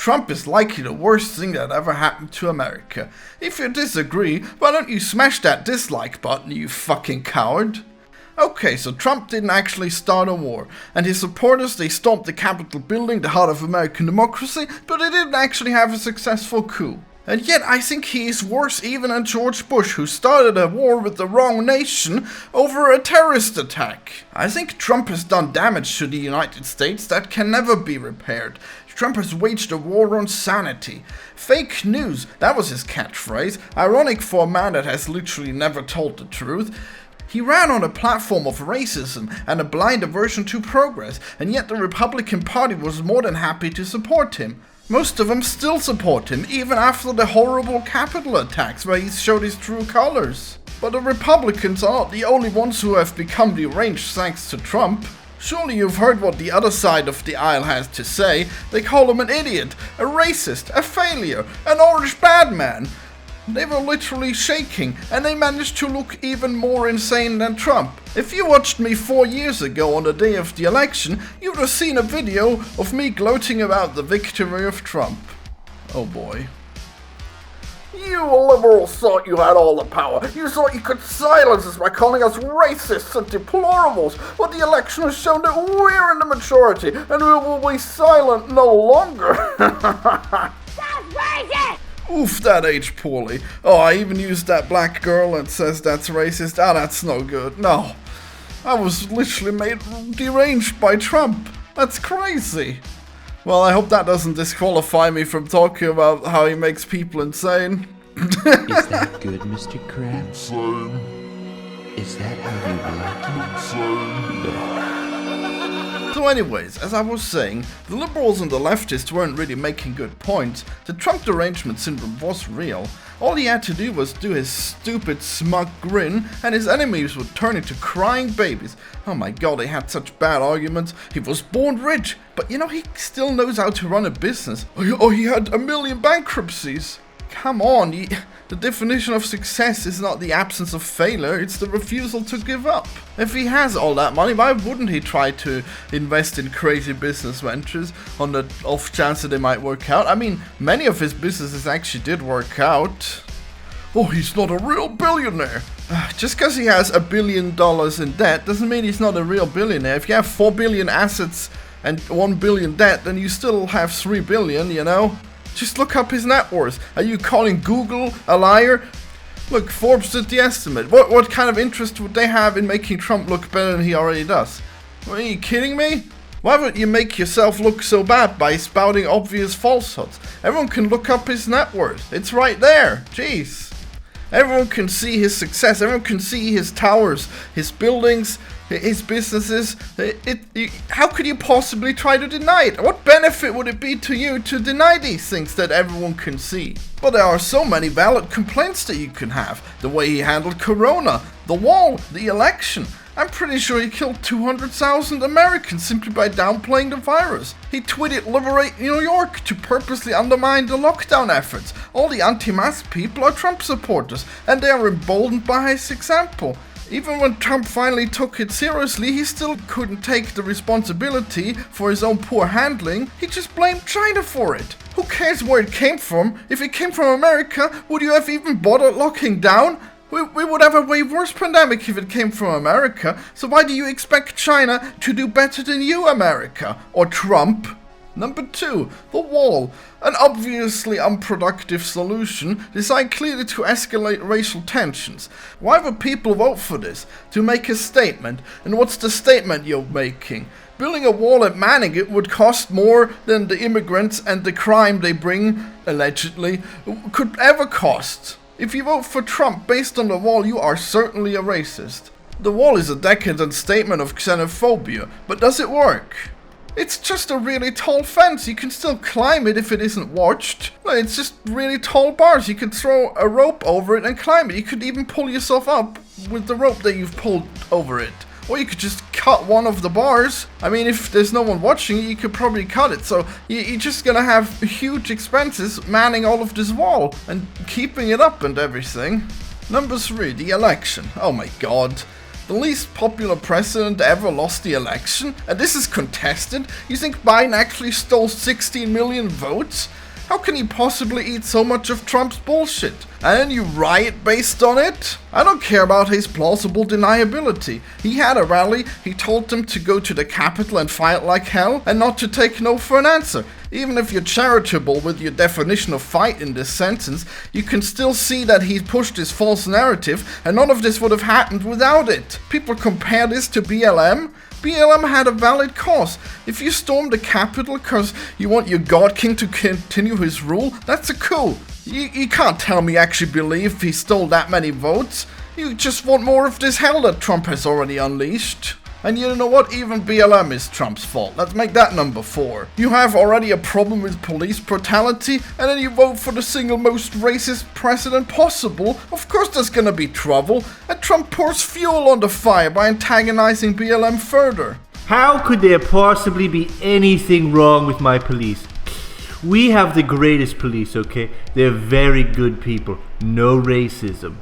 Trump is likely the worst thing that ever happened to America. If you disagree, why don't you smash that dislike button, you fucking coward? Okay, so Trump didn't actually start a war, and his supporters, they stormed the Capitol building, the heart of American democracy, but they didn't actually have a successful coup. And yet I think he is worse even than George Bush, who started a war with the wrong nation over a terrorist attack. I think Trump has done damage to the United States that can never be repaired. Trump has waged a war on sanity. Fake news, that was his catchphrase, ironic for a man that has literally never told the truth. He ran on a platform of racism and a blind aversion to progress, and yet the Republican Party was more than happy to support him. Most of them still support him, even after the horrible Capitol attacks where he showed his true colors. But the Republicans are not the only ones who have become deranged thanks to Trump. Surely you've heard what the other side of the aisle has to say. They call him an idiot, a racist, a failure, an orange bad man. They were literally shaking, and they managed to look even more insane than Trump. If you watched me 4 years ago on the day of the election, you'd have seen a video of me gloating about the victory of Trump. Oh boy. You liberals thought you had all the power. You thought you could silence us by calling us racists and deplorables. But the election has shown that we're in the majority, and we will be silent no longer. That's racist! Oof, that aged poorly. Oh, I even used that black girl and says that's racist. Ah, that's no good. No. I was literally made deranged by Trump. That's crazy. Well, I hope that doesn't disqualify me from talking about how he makes people insane. Is that good, Mr. Krabs? Insane. Is that how you like it? So anyways, as I was saying, the liberals and the leftists weren't really making good points. The Trump derangement syndrome was real. All he had to do was do his stupid smug grin, and his enemies would turn into crying babies. Oh my god, they had such bad arguments. He was born rich, but you know, he still knows how to run a business. Oh, he had 1 million bankruptcies. Come on, the definition of success is not the absence of failure, it's the refusal to give up. If he has all that money, why wouldn't he try to invest in crazy business ventures on the off chance that they might work out? I mean, many of his businesses actually did work out. Oh, he's not a real billionaire. Just because he has $1 billion in debt doesn't mean he's not a real billionaire. If you have 4 billion assets and 1 billion debt, then you still have 3 billion, you know? Just look up his net worth. Are you calling Google a liar? Look, Forbes did the estimate. What kind of interest would they have in making Trump look better than he already does? Are you kidding me? Why would you make yourself look so bad by spouting obvious falsehoods? Everyone can look up his net worth. It's right there. Jeez. Everyone can see his success. Everyone can see his towers, his buildings, his businesses. How could you possibly try to deny it? What benefit would it be to you to deny these things that everyone can see? But there are so many valid complaints that you can have. The way he handled Corona, the wall, the election. I'm pretty sure he killed 200,000 Americans simply by downplaying the virus. He tweeted "Liberate New York" to purposely undermine the lockdown efforts. All the anti-mask people are Trump supporters, and they are emboldened by his example. Even when Trump finally took it seriously, he still couldn't take the responsibility for his own poor handling. He just blamed China for it. Who cares where it came from? If it came from America, would you have even bothered locking down? We would have a way worse pandemic if it came from America, so why do you expect China to do better than you, America? Or Trump? Number 2, the wall. An obviously unproductive solution designed clearly to escalate racial tensions. Why would people vote for this? To make a statement. And what's the statement you're making? Building a wall at Manning would cost more than the immigrants and the crime they bring, allegedly, could ever cost. If you vote for Trump based on the wall, you are certainly a racist. The wall is a decadent statement of xenophobia, but does it work? It's just a really tall fence. You can still climb it if it isn't watched. It's just really tall bars. You could throw a rope over it and climb it. You could even pull yourself up with the rope that you've pulled over it. Or you could just cut one of the bars. I mean, if there's no one watching you could probably cut it. So you're just gonna have huge expenses manning all of this wall and keeping it up and everything. Number 3, the election. Oh my god. The least popular president ever lost the election, and this is contested? You think Biden actually stole 16 million votes? How can he possibly eat so much of Trump's bullshit? And you riot based on it? I don't care about his plausible deniability. He had a rally, he told them to go to the Capitol and fight like hell, and not to take no for an answer. Even if you're charitable with your definition of fight in this sentence, you can still see that he pushed his false narrative, and none of this would have happened without it. People compare this to BLM. BLM had a valid cause. If you storm the Capitol because you want your God King to continue his rule, that's a coup. You can't tell me you actually believe he stole that many votes. You just want more of this hell that Trump has already unleashed. And you know what? Even BLM is Trump's fault. Let's make that number 4. You have already a problem with police brutality, and then you vote for the single most racist president possible. Of course there's gonna be trouble, and Trump pours fuel on the fire by antagonizing BLM further. How could there possibly be anything wrong with my police? We have the greatest police, okay? They're very good people. No racism.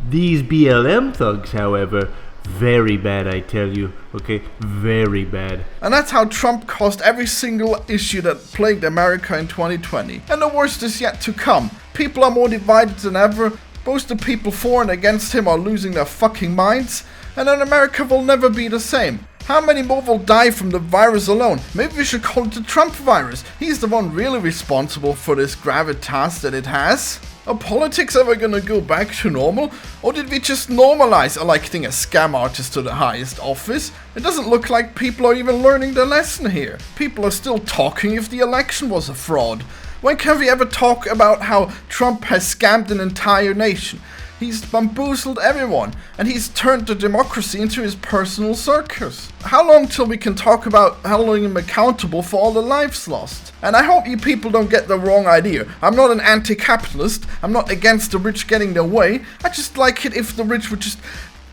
These BLM thugs, however, very bad, I tell you, okay? Very bad. And that's how Trump caused every single issue that plagued America in 2020. And the worst is yet to come. People are more divided than ever. Both the people for and against him are losing their fucking minds. And then America will never be the same. How many more will die from the virus alone? Maybe we should call it the Trump virus. He's the one really responsible for this gravitas that it has. Are politics ever gonna go back to normal? Or did we just normalize electing a scam artist to the highest office? It doesn't look like people are even learning their lesson here. People are still talking if the election was a fraud. When can we ever talk about how Trump has scammed an entire nation? He's bamboozled everyone, and he's turned the democracy into his personal circus. How long till we can talk about holding him accountable for all the lives lost? And I hope you people don't get the wrong idea. I'm not an anti-capitalist, I'm not against the rich getting their way. I just like it if the rich would just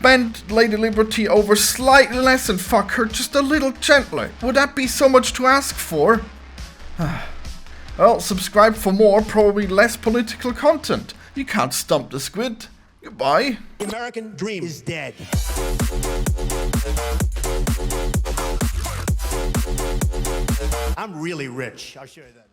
bend Lady Liberty over slightly less and fuck her just a little gentler. Would that be so much to ask for? Well, subscribe for more, probably less political content. You can't stump the squid. Goodbye. The American dream is dead. I'm really rich. I'll show you that.